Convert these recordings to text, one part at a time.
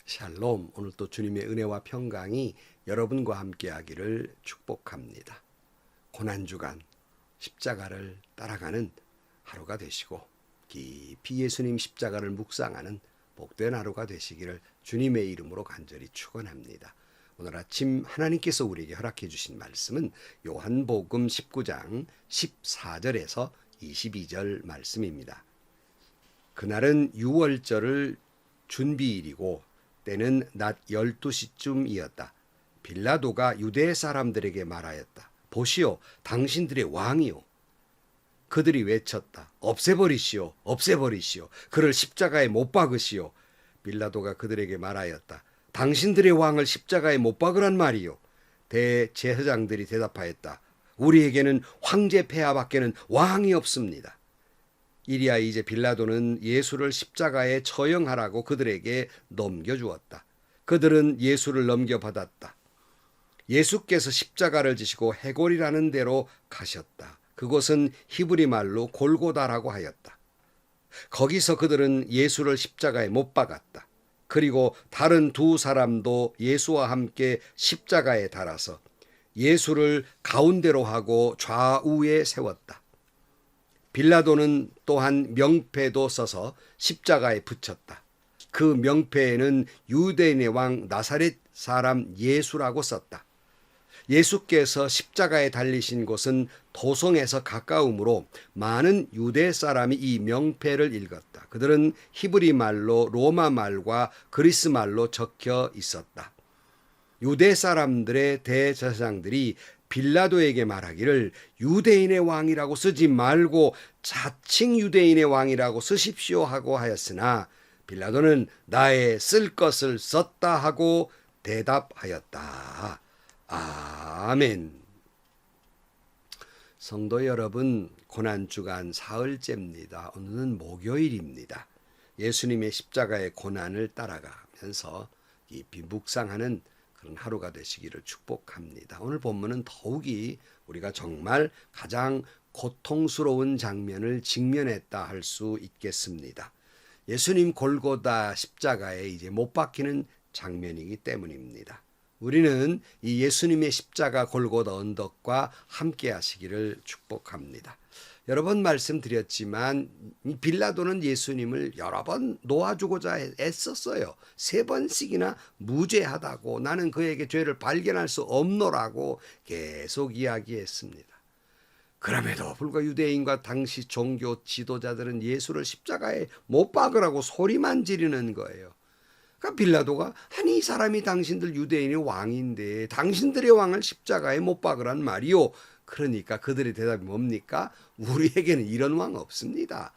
샬롬. 오늘 또 주님의 은혜와 평강이 여러분과 함께하기를 축복합니다. 고난주간 십자가를 따라가는 하루가 되시고 깊이 예수님 십자가를 묵상하는 복된 하루가 되시기를 주님의 이름으로 간절히 축원합니다. 오늘 아침 하나님께서 우리에게 허락해 주신 말씀은 요한복음 19장 14절에서 22절 말씀입니다. 그날은 유월절을 준비일이고 때는 낮 12시쯤이었다. 빌라도가 유대 사람들에게 말하였다. 보시오, 당신들의 왕이요. 그들이 외쳤다. 없애버리시오, 없애버리시오. 그를 십자가에 못 박으시오. 빌라도가 그들에게 말하였다. 당신들의 왕을 십자가에 못 박으란 말이요. 대제사장들이 대답하였다. 우리에게는 황제 폐하밖에는 왕이 없습니다. 이리야 이제 빌라도는 예수를 십자가에 처형하라고 그들에게 넘겨주었다. 그들은 예수를 넘겨받았다. 예수께서 십자가를 지시고 해골이라는 데로 가셨다. 그곳은 히브리 말로 골고다라고 하였다. 거기서 그들은 예수를 십자가에 못 박았다. 그리고 다른 두 사람도 예수와 함께 십자가에 달아서 예수를 가운데로 하고 좌우에 세웠다. 빌라도는 또한 명패도 써서 십자가에 붙였다. 그 명패에는 유대인의 왕 나사렛 사람 예수라고 썼다. 예수께서 십자가에 달리신 곳은 도성에서 가까우므로 많은 유대 사람이 이 명패를 읽었다. 그들은 히브리 말로 로마 말과 그리스 말로 적혀 있었다. 유대 사람들의 대제사장들이 빌라도에게 말하기를 유대인의 왕이라고 쓰지 말고 자칭 유대인의 왕이라고 쓰십시오 하고 하였으나 빌라도는 나의 쓸 것을 썼다 하고 대답하였다. 아멘. 성도 여러분, 고난주간 사흘째입니다. 오늘은 목요일입니다. 예수님의 십자가의 고난을 따라가면서 깊이 묵상하는 그런 하루가 되시기를 축복합니다. 오늘 본문은 더욱이 우리가 정말 가장 고통스러운 장면을 직면했다 할 수 있겠습니다. 예수님 골고다 십자가에 이제 못 박히는 장면이기 때문입니다. 우리는 이 예수님의 십자가 골고다 언덕과 함께 하시기를 축복합니다. 여러 번 말씀드렸지만 빌라도는 예수님을 여러 번 놓아주고자 애썼어요. 3번씩이나 무죄하다고, 나는 그에게 죄를 발견할 수 없노라고 계속 이야기했습니다. 그럼에도 불구하고 유대인과 당시 종교 지도자들은 예수를 십자가에 못 박으라고 소리만 지르는 거예요. 그러니까 빌라도가 아니 이 사람이 당신들 유대인의 왕인데 당신들의 왕을 십자가에 못 박으란 말이요. 그러니까 그들의 대답이 뭡니까? 우리에게는 이런 왕 없습니다.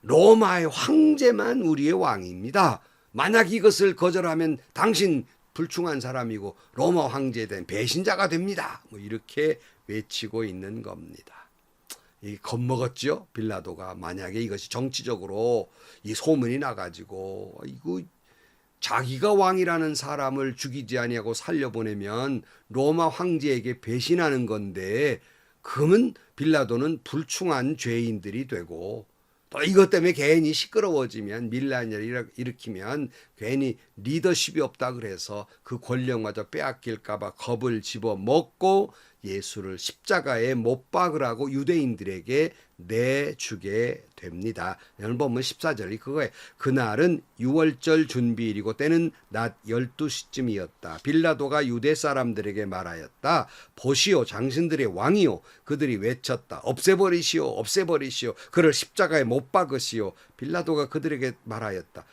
로마의 황제만 우리의 왕입니다. 만약 이것을 거절하면 당신 불충한 사람이고 로마 황제에 대한 배신자가 됩니다. 뭐 이렇게 외치고 있는 겁니다. 이 겁먹었죠? 빌라도가 만약에 이것이 정치적으로 이 소문이 나가지고 이거 자기가 왕이라는 사람을 죽이지 아니하고 살려보내면 로마 황제에게 배신하는 건데 그러면 빌라도는 불충한 죄인들이 되고 또 이것 때문에 괜히 시끄러워지면 밀란을 일으키면 괜히 리더십이 없다 그래서 그 권력마저 빼앗길까 봐 겁을 집어먹고 예수를 십자가에 못 박으라고 유대인들에게 내주게 됩니다. 오늘 보면 14절이 그거예요. 그날은 유월절 준비일이고 때는 낮 12시쯤이었다. 빌라도가 유대 사람들에게 말하였다. 보시오, 당신들의 왕이요. 그들이 외쳤다. 없애버리시오, 없애버리시오. 그를 십자가에 못 박으시오. 빌라도가 그들에게 말하였다.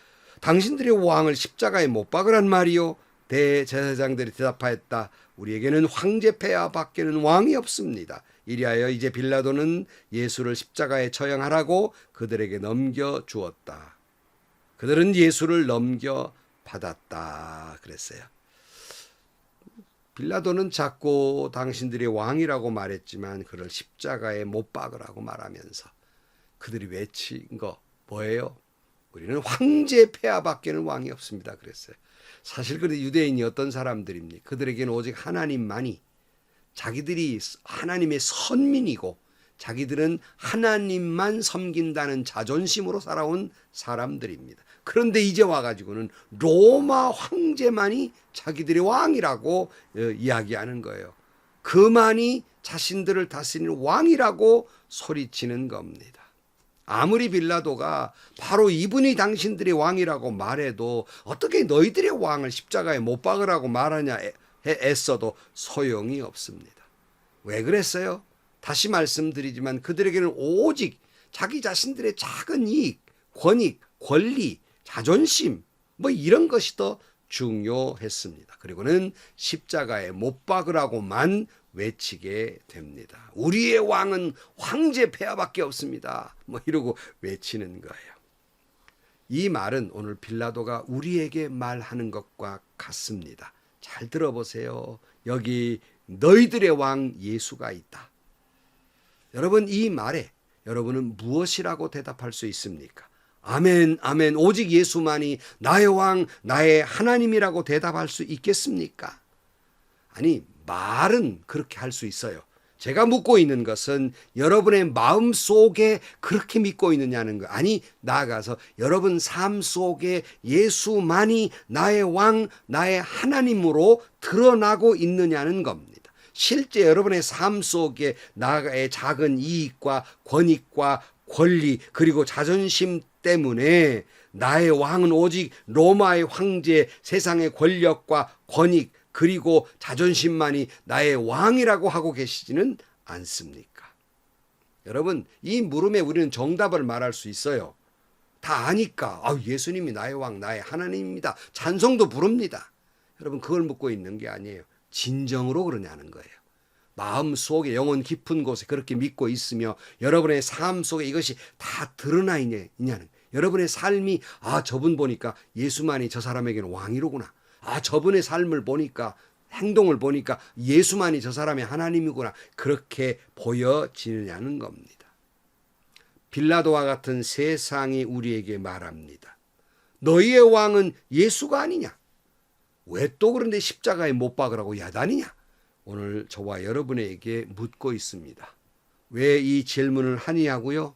당신들의 왕을 십자가에 못 박으란 말이요. 대제사장들이 대답하였다. 우리에게는 황제 폐하 밖에는 왕이 없습니다. 이리하여 이제 빌라도는 예수를 십자가에 처형하라고 그들에게 넘겨주었다. 그들은 예수를 넘겨받았다 그랬어요. 빌라도는 자꾸 당신들이 왕이라고 말했지만 그를 십자가에 못 박으라고 말하면서 그들이 외친 거 뭐예요? 우리는 황제 폐하 밖에는 왕이 없습니다 그랬어요. 사실 그 유대인이 어떤 사람들입니까? 그들에게는 오직 하나님만이 자기들이 하나님의 선민이고 자기들은 하나님만 섬긴다는 자존심으로 살아온 사람들입니다. 그런데 이제 와가지고는 로마 황제만이 자기들의 왕이라고 이야기하는 거예요. 그만이 자신들을 다스리는 왕이라고 소리치는 겁니다. 아무리 빌라도가 바로 이분이 당신들의 왕이라고 말해도 어떻게 너희들의 왕을 십자가에 못 박으라고 말하냐 애써도 소용이 없습니다. 왜 그랬어요? 다시 말씀드리지만 그들에게는 오직 자기 자신들의 작은 이익, 권익, 권리, 자존심 뭐 이런 것이 더 중요했습니다. 그리고는 십자가에 못 박으라고만 외치게 됩니다. 우리의 왕은 황제 폐하밖에 없습니다. 뭐 이러고 외치는 거예요. 이 말은 오늘 빌라도가 우리에게 말하는 것과 같습니다. 잘 들어보세요. 여기 너희들의 왕 예수가 있다. 여러분, 이 말에 여러분은 무엇이라고 대답할 수 있습니까? 아멘, 아멘. 오직 예수만이 나의 왕, 나의 하나님이라고 대답할 수 있겠습니까? 아니, 말은 그렇게 할 수 있어요. 제가 묻고 있는 것은 여러분의 마음 속에 그렇게 믿고 있느냐는 거. 아니, 나아가서 여러분 삶 속에 예수만이 나의 왕, 나의 하나님으로 드러나고 있느냐는 겁니다. 실제 여러분의 삶 속에 나의 작은 이익과 권익과 권리 그리고 자존심 때문에 나의 왕은 오직 로마의 황제, 세상의 권력과 권익 그리고 자존심만이 나의 왕이라고 하고 계시지는 않습니까? 여러분, 이 물음에 우리는 정답을 말할 수 있어요. 다 아니까 예수님이 나의 왕, 나의 하나님입니다. 찬송도 부릅니다. 여러분, 그걸 묻고 있는 게 아니에요. 진정으로 그러냐는 거예요. 마음 속에 영혼 깊은 곳에 그렇게 믿고 있으며 여러분의 삶 속에 이것이 다 드러나 있냐는, 여러분의 삶이 저분 보니까 예수만이 저 사람에게는 왕이로구나. 저분의 삶을 보니까, 행동을 보니까 예수만이 저 사람의 하나님이구나. 그렇게 보여지느냐는 겁니다. 빌라도와 같은 세상이 우리에게 말합니다. 너희의 왕은 예수가 아니냐? 왜 또 그런데 십자가에 못 박으라고 야단이냐? 오늘 저와 여러분에게 묻고 있습니다. 왜 이 질문을 하냐고요?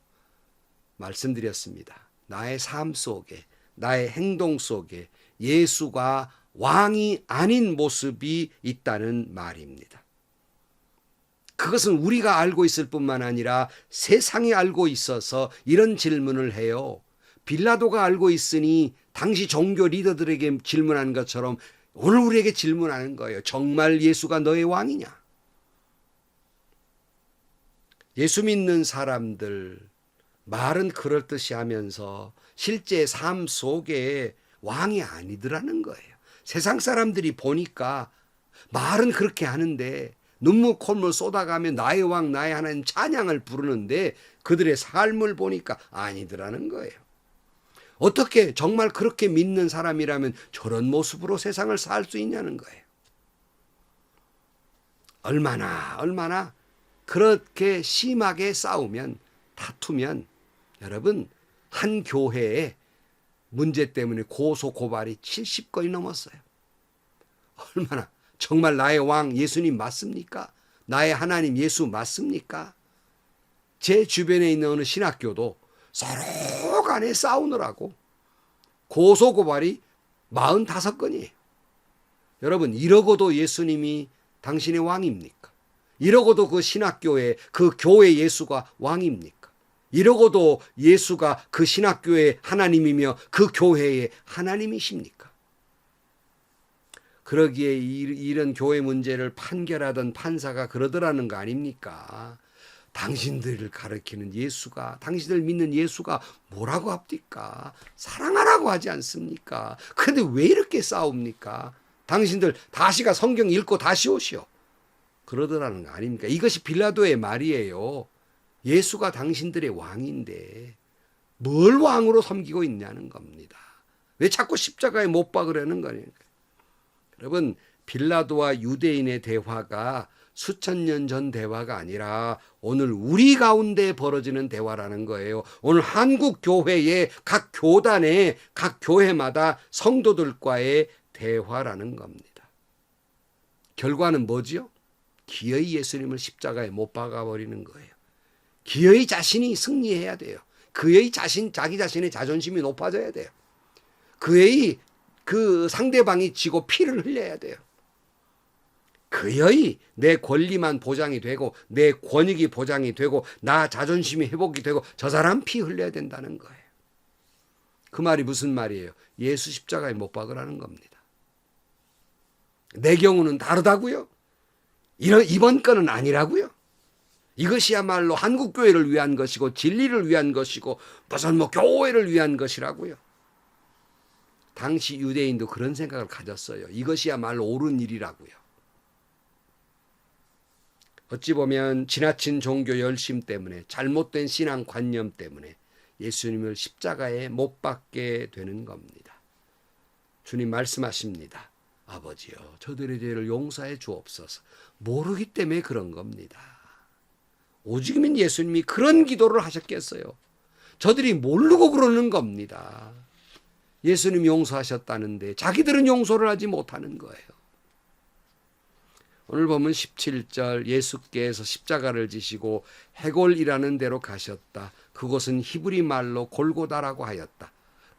말씀드렸습니다. 나의 삶 속에, 나의 행동 속에 예수가 왕이 아닌 모습이 있다는 말입니다. 그것은 우리가 알고 있을 뿐만 아니라 세상이 알고 있어서 이런 질문을 해요. 빌라도가 알고 있으니 당시 종교 리더들에게 질문한 것처럼 오늘 우리에게 질문하는 거예요. 정말 예수가 너의 왕이냐? 예수 믿는 사람들 말은 그럴듯이 하면서 실제 삶 속에 왕이 아니더라는 거예요. 세상 사람들이 보니까 말은 그렇게 하는데 눈물 콧물 쏟아가며 나의 왕 나의 하나님 찬양을 부르는데 그들의 삶을 보니까 아니더라는 거예요. 어떻게 정말 그렇게 믿는 사람이라면 저런 모습으로 세상을 살 수 있냐는 거예요. 얼마나 그렇게 심하게 싸우면, 다투면 여러분, 한 교회에 문제 때문에 고소 고발이 70건이 넘었어요. 얼마나, 정말 나의 왕 예수님 맞습니까? 나의 하나님 예수 맞습니까? 제 주변에 있는 어느 신학교도 서로 간에 싸우느라고 고소 고발이 45건이에요. 여러분, 이러고도 예수님이 당신의 왕입니까? 이러고도 그 신학교에, 그 교회 예수가 왕입니까? 이러고도 예수가 그 신학교의 하나님이며 그 교회의 하나님이십니까? 그러기에 이런 교회 문제를 판결하던 판사가 그러더라는 거 아닙니까? 당신들을 가르치는 예수가, 당신들 믿는 예수가 뭐라고 합니까? 사랑하라고 하지 않습니까? 그런데 왜 이렇게 싸웁니까? 당신들 다시가 성경 읽고 다시 오시오. 그러더라는 거 아닙니까? 이것이 빌라도의 말이에요. 예수가 당신들의 왕인데 뭘 왕으로 섬기고 있냐는 겁니다. 왜 자꾸 십자가에 못 박으려는 거니까. 여러분, 빌라도와 유대인의 대화가 수천 년 전 대화가 아니라 오늘 우리 가운데 벌어지는 대화라는 거예요. 오늘 한국 교회의 각 교단의 각 교회마다 성도들과의 대화라는 겁니다. 결과는 뭐지요? 기어이 예수님을 십자가에 못 박아버리는 거예요. 그의 자신이 승리해야 돼요. 자기 자신의 자존심이 높아져야 돼요. 그 상대방이 지고 피를 흘려야 돼요. 그의 내 권리만 보장이 되고 내 권익이 보장이 되고 나 자존심이 회복이 되고 저 사람 피 흘려야 된다는 거예요. 그 말이 무슨 말이에요? 예수 십자가에 못 박으라는 겁니다. 내 경우는 다르다고요? 이번 건은 아니라고요? 이것이야말로 한국교회를 위한 것이고 진리를 위한 것이고 무슨 교회를 위한 것이라고요? 당시 유대인도 그런 생각을 가졌어요. 이것이야말로 옳은 일이라고요. 어찌 보면 지나친 종교 열심 때문에 잘못된 신앙관념 때문에 예수님을 십자가에 못 박게 되는 겁니다. 주님 말씀하십니다. 아버지여 저들의 죄를 용서해 주옵소서. 모르기 때문에 그런 겁니다. 오직이면 예수님이 그런 기도를 하셨겠어요. 저들이 모르고 그러는 겁니다. 예수님 용서하셨다는데 자기들은 용서를 하지 못하는 거예요. 오늘 보면 17절 예수께서 십자가를 지시고 해골이라는 데로 가셨다. 그곳은 히브리 말로 골고다라고 하였다.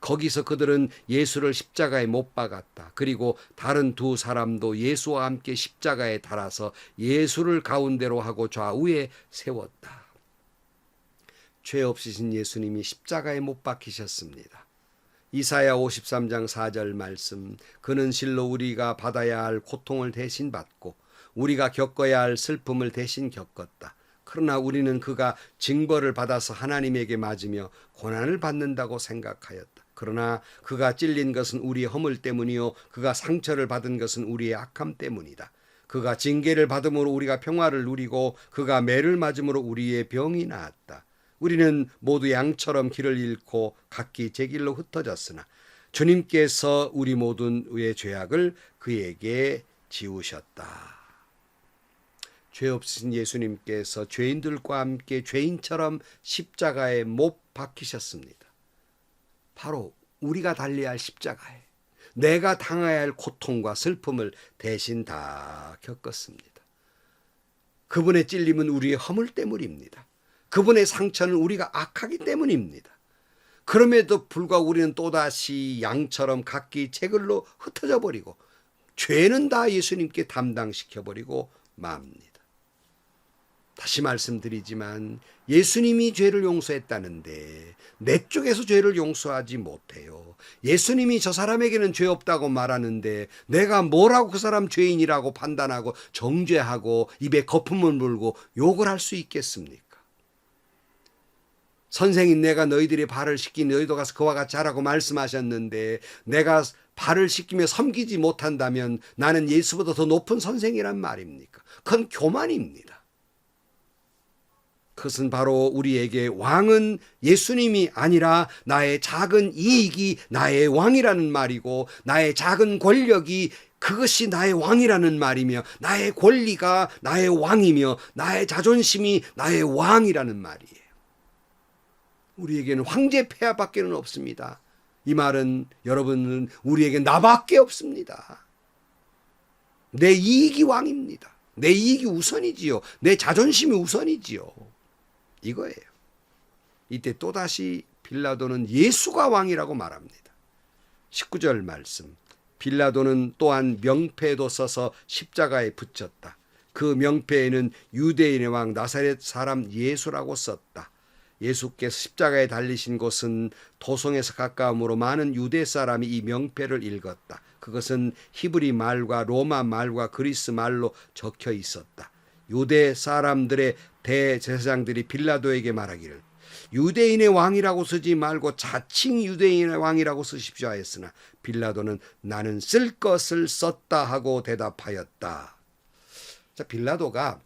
거기서 그들은 예수를 십자가에 못 박았다. 그리고 다른 두 사람도 예수와 함께 십자가에 달아서 예수를 가운데로 하고 좌우에 세웠다. 죄 없으신 예수님이 십자가에 못 박히셨습니다. 이사야 53장 4절 말씀, 그는 실로 우리가 받아야 할 고통을 대신 받고 우리가 겪어야 할 슬픔을 대신 겪었다. 그러나 우리는 그가 징벌을 받아서 하나님에게 맞으며 고난을 받는다고 생각하였다. 그러나 그가 찔린 것은 우리의 허물 때문이요 그가 상처를 받은 것은 우리의 악함 때문이다. 그가 징계를 받음으로 우리가 평화를 누리고 그가 매를 맞음으로 우리의 병이 나았다. 우리는 모두 양처럼 길을 잃고 각기 제 길로 흩어졌으나 주님께서 우리 모두의 죄악을 그에게 지우셨다. 죄 없으신 예수님께서 죄인들과 함께 죄인처럼 십자가에 못 박히셨습니다. 바로 우리가 달려야 할 십자가에 내가 당해야 할 고통과 슬픔을 대신 다 겪었습니다. 그분의 찔림은 우리의 허물 때문입니다. 그분의 상처는 우리가 악하기 때문입니다. 그럼에도 불구하고 우리는 또다시 양처럼 각기 제 길로 흩어져 버리고 죄는 다 예수님께 담당시켜버리고 맙니다. 다시 말씀드리지만 예수님이 죄를 용서했다는데 내 쪽에서 죄를 용서하지 못해요. 예수님이 저 사람에게는 죄 없다고 말하는데 내가 뭐라고 그 사람 죄인이라고 판단하고 정죄하고 입에 거품을 물고 욕을 할 수 있겠습니까? 선생님 내가 너희들이 발을 씻기니 너희도 가서 그와 같이 하라고 말씀하셨는데 내가 발을 씻기며 섬기지 못한다면 나는 예수보다 더 높은 선생이란 말입니까? 그건 교만입니다. 그것은 바로 우리에게 왕은 예수님이 아니라 나의 작은 이익이 나의 왕이라는 말이고 나의 작은 권력이 그것이 나의 왕이라는 말이며 나의 권리가 나의 왕이며 나의 자존심이 나의 왕이라는 말이에요. 우리에게는 황제 폐하밖에는 없습니다. 이 말은 여러분은 우리에게 나밖에 없습니다. 내 이익이 왕입니다. 내 이익이 우선이지요. 내 자존심이 우선이지요. 이거예요. 이때 또다시 빌라도는 예수가 왕이라고 말합니다. 19절 말씀. 빌라도는 또한 명패도 써서 십자가에 붙였다. 그 명패에는 유대인의 왕 나사렛 사람 예수라고 썼다. 예수께서 십자가에 달리신 곳은 도성에서 가까우므로 많은 유대 사람이 이 명패를 읽었다. 그것은 히브리 말과 로마 말과 그리스 말로 적혀 있었다. 유대 사람들의 대제사장들이 빌라도에게 말하기를 유대인의 왕이라고 쓰지 말고 자칭 유대인의 왕이라고 쓰십시오 하였으나 빌라도는 나는 쓸 것을 썼다 하고 대답하였다. 자, 빌라도가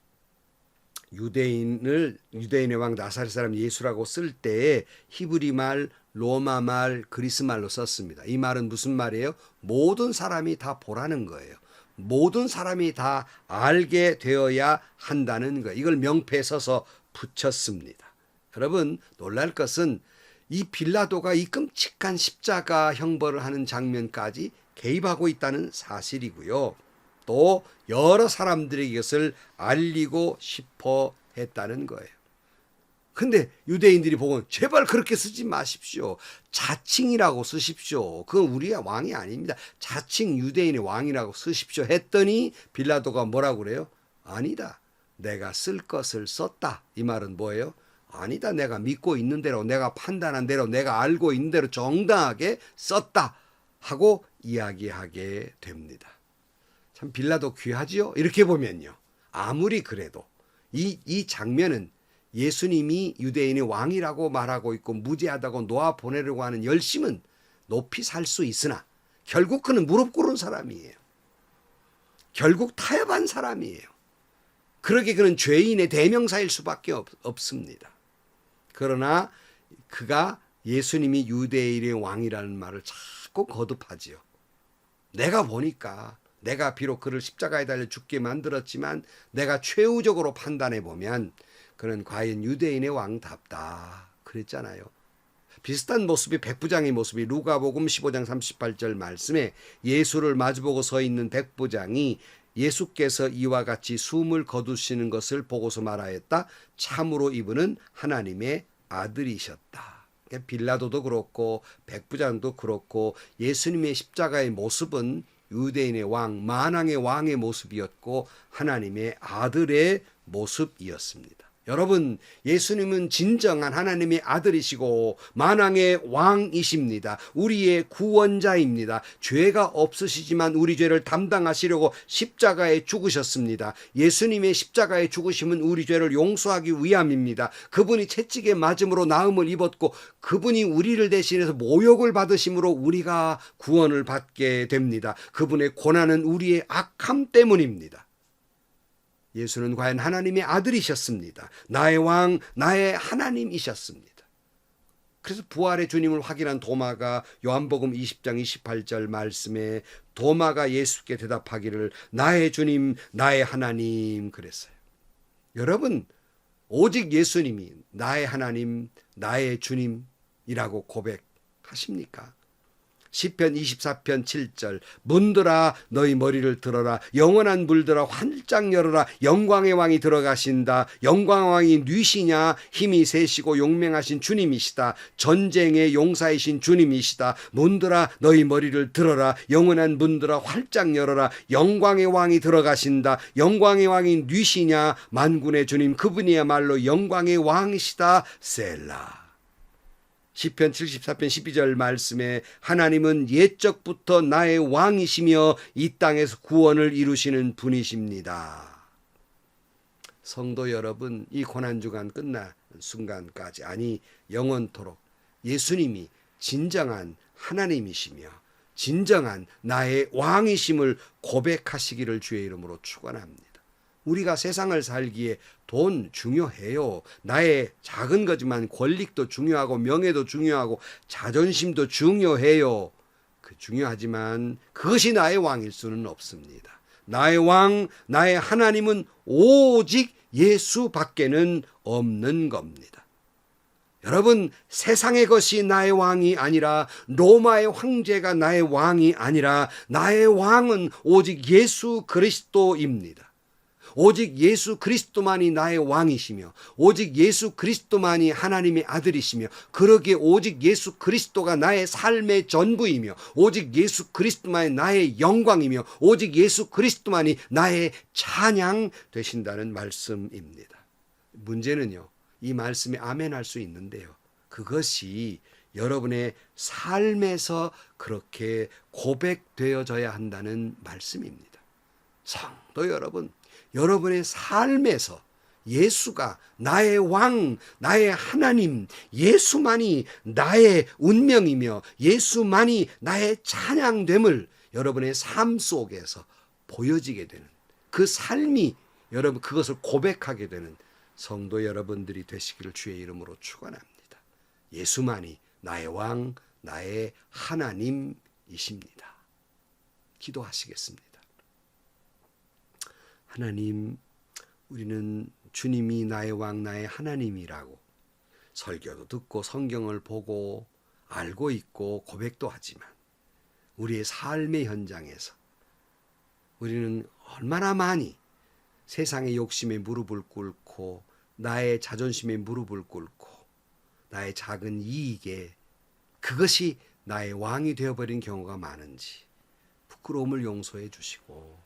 유대인의 왕 나사렛 사람 예수라고 쓸 때에 히브리 말, 로마 말, 그리스 말로 썼습니다. 이 말은 무슨 말이에요? 모든 사람이 다 보라는 거예요. 모든 사람이 다 알게 되어야 한다는 거예요. 이걸 명패에 써서 붙였습니다. 여러분 놀랄 것은 이 빌라도가 이 끔찍한 십자가 형벌을 하는 장면까지 개입하고 있다는 사실이고요. 또 여러 사람들에게 이것을 알리고 싶어 했다는 거예요. 근데 유대인들이 보고 제발 그렇게 쓰지 마십시오. 자칭이라고 쓰십시오. 그건 우리가 왕이 아닙니다. 자칭 유대인의 왕이라고 쓰십시오 했더니 빌라도가 뭐라고 그래요? 아니다. 내가 쓸 것을 썼다. 이 말은 뭐예요? 아니다. 내가 믿고 있는 대로, 내가 판단한 대로, 내가 알고 있는 대로 정당하게 썼다 하고 이야기하게 됩니다. 참 빌라도 귀하지요? 이렇게 보면요. 아무리 그래도 이 장면은 예수님이 유대인의 왕이라고 말하고 있고 무죄하다고 놓아 보내려고 하는 열심은 높이 살 수 있으나 결국 그는 무릎 꿇은 사람이에요. 결국 타협한 사람이에요. 그러기에 그는 죄인의 대명사일 수밖에 없습니다. 그러나 그가 예수님이 유대인의 왕이라는 말을 자꾸 거듭하지요. 내가 보니까 내가 비록 그를 십자가에 달려 죽게 만들었지만 내가 최후적으로 판단해 보면 그는 과연 유대인의 왕답다 그랬잖아요. 비슷한 모습이 백부장의 모습이 누가복음 15장 38절 말씀에 예수를 마주보고 서 있는 백부장이 예수께서 이와 같이 숨을 거두시는 것을 보고서 말하였다. 참으로 이분은 하나님의 아들이셨다. 빌라도도 그렇고 백부장도 그렇고 예수님의 십자가의 모습은 유대인의 왕, 만왕의 왕의 모습이었고 하나님의 아들의 모습이었습니다. 여러분, 예수님은 진정한 하나님의 아들이시고 만왕의 왕이십니다. 우리의 구원자입니다. 죄가 없으시지만 우리 죄를 담당하시려고 십자가에 죽으셨습니다. 예수님의 십자가에 죽으심은 우리 죄를 용서하기 위함입니다. 그분이 채찍에 맞음으로 나음을 입었고 그분이 우리를 대신해서 모욕을 받으심으로 우리가 구원을 받게 됩니다. 그분의 고난은 우리의 악함 때문입니다. 예수는 과연 하나님의 아들이셨습니다. 나의 왕, 나의 하나님이셨습니다. 그래서 부활의 주님을 확인한 도마가 요한복음 20장 28절 말씀에 도마가 예수께 대답하기를 나의 주님, 나의 하나님 그랬어요. 여러분, 오직 예수님이 나의 하나님, 나의 주님이라고 고백하십니까? 시편 24편 7절 문들아 너희 머리를 들어라 영원한 물들아 활짝 열어라 영광의 왕이 들어가신다. 영광의 왕이 뉘시냐 힘이 세시고 용맹하신 주님이시다. 전쟁의 용사이신 주님이시다. 문들아 너희 머리를 들어라 영원한 문들아 활짝 열어라 영광의 왕이 들어가신다. 영광의 왕이 뉘시냐 만군의 주님 그분이야말로 영광의 왕이시다. 셀라. 시편 74편 12절 말씀에 하나님은 옛적부터 나의 왕이시며 이 땅에서 구원을 이루시는 분이십니다. 성도 여러분, 이 고난주간 끝난 순간까지 아니 영원토록 예수님이 진정한 하나님이시며 진정한 나의 왕이심을 고백하시기를 주의 이름으로 축원합니다. 우리가 세상을 살기에 돈 중요해요. 나의 작은 거지만 권력도 중요하고 명예도 중요하고 자존심도 중요해요. 중요하지만 그것이 나의 왕일 수는 없습니다. 나의 왕, 나의 하나님은 오직 예수 밖에는 없는 겁니다. 여러분, 세상의 것이 나의 왕이 아니라 로마의 황제가 나의 왕이 아니라 나의 왕은 오직 예수 그리스도입니다. 오직 예수 그리스도만이 나의 왕이시며 오직 예수 그리스도만이 하나님의 아들이시며 그러기에 오직 예수 그리스도가 나의 삶의 전부이며 오직 예수 그리스도만이 나의 영광이며 오직 예수 그리스도만이 나의 찬양 되신다는 말씀입니다. 문제는요, 이 말씀에 아멘할 수 있는데요, 그것이 여러분의 삶에서 그렇게 고백되어져야 한다는 말씀입니다. 성도 여러분, 여러분의 삶에서 예수가 나의 왕, 나의 하나님, 예수만이 나의 운명이며 예수만이 나의 찬양됨을 여러분의 삶 속에서 보여지게 되는 그 삶이 여러분 그것을 고백하게 되는 성도 여러분들이 되시기를 주의 이름으로 축원합니다. 예수만이 나의 왕, 나의 하나님이십니다. 기도하시겠습니다. 하나님, 우리는 주님이 나의 왕, 나의 하나님이라고 설교도 듣고 성경을 보고 알고 있고 고백도 하지만 우리의 삶의 현장에서 우리는 얼마나 많이 세상의 욕심에 무릎을 꿇고 나의 자존심에 무릎을 꿇고 나의 작은 이익에 그것이 나의 왕이 되어버린 경우가 많은지 부끄러움을 용서해 주시고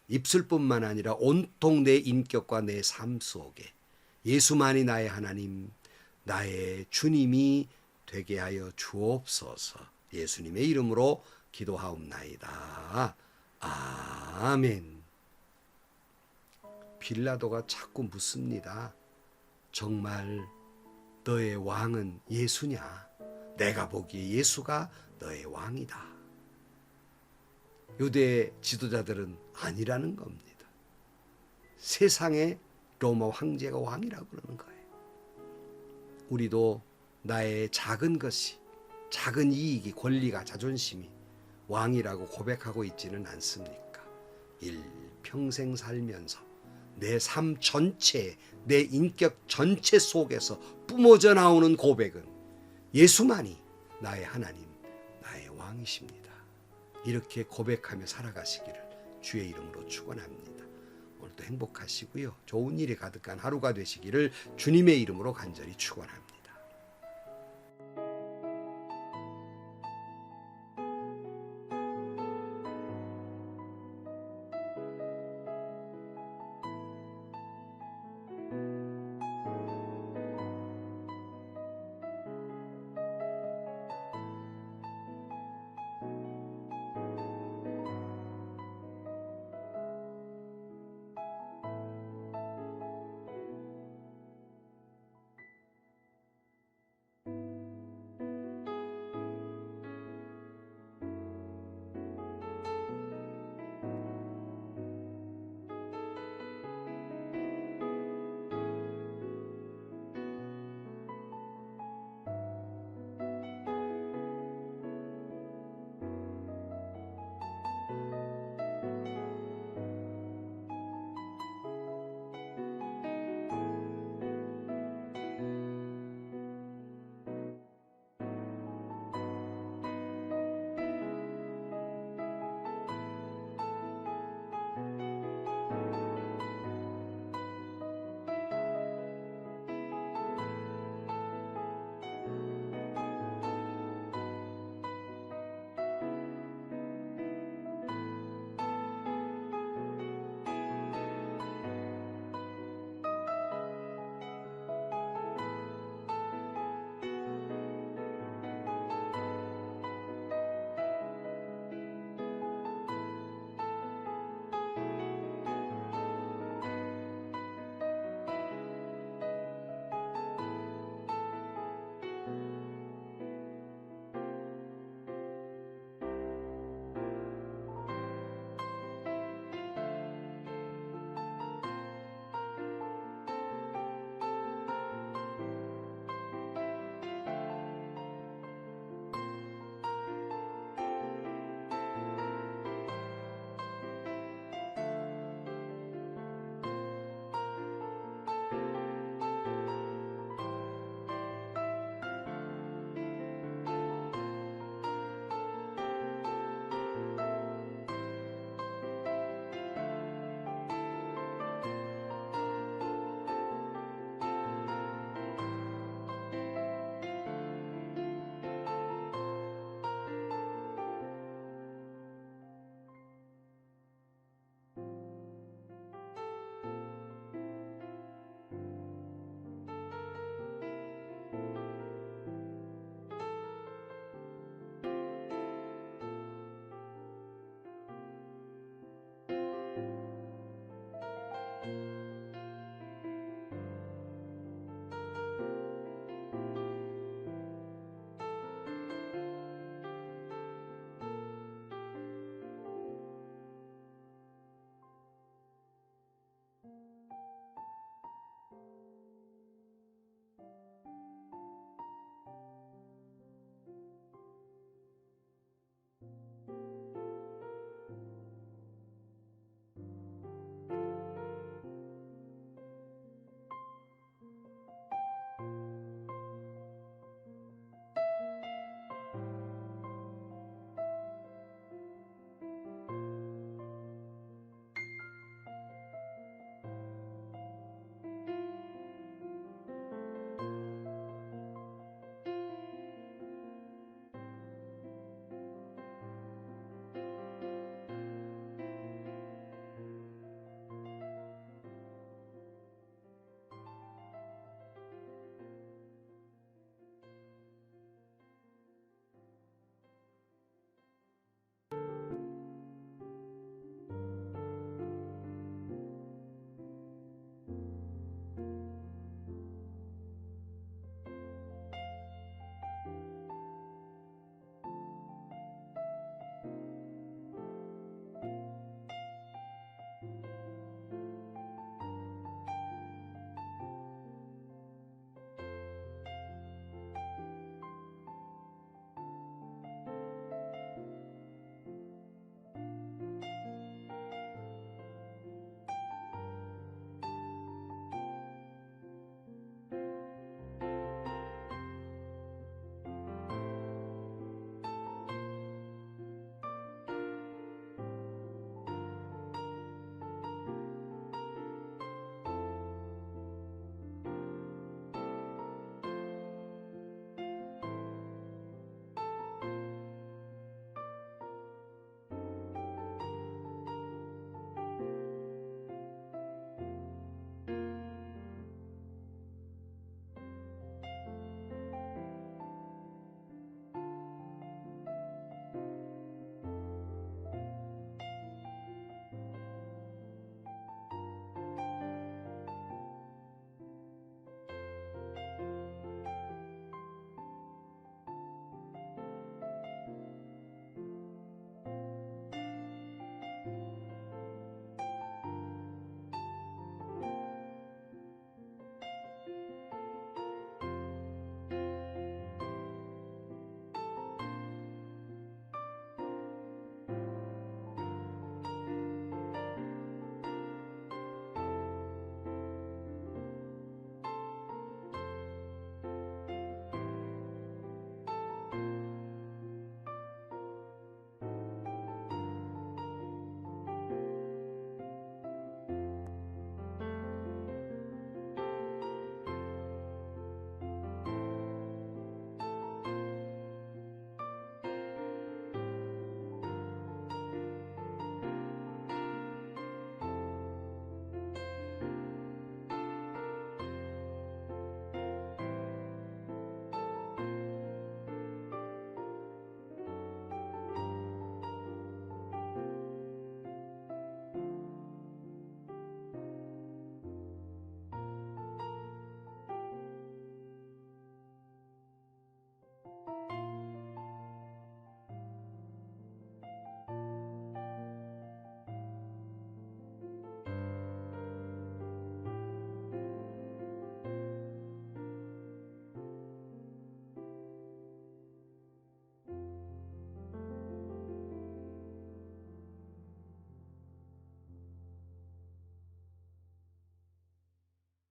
입술뿐만 아니라 온통 내 인격과 내 삶 속에 예수만이 나의 하나님, 나의 주님이 되게 하여 주옵소서. 예수님의 이름으로 기도하옵나이다. 아멘. 빌라도가 자꾸 묻습니다. 정말 너의 왕은 예수냐? 내가 보기에 예수가 너의 왕이다. 유대 지도자들은 아니라는 겁니다. 세상의 로마 황제가 왕이라고 그러는 거예요. 우리도 나의 작은 것이, 작은 이익이, 권리가, 자존심이 왕이라고 고백하고 있지는 않습니까? 일평생 살면서 내 삶 전체, 내 인격 전체 속에서 뿜어져 나오는 고백은 예수만이 나의 하나님, 나의 왕이십니다. 이렇게 고백하며 살아가시기를 주의 이름으로 축원합니다. 오늘도 행복하시고요. 좋은 일이 가득한 하루가 되시기를 주님의 이름으로 간절히 축원합니다.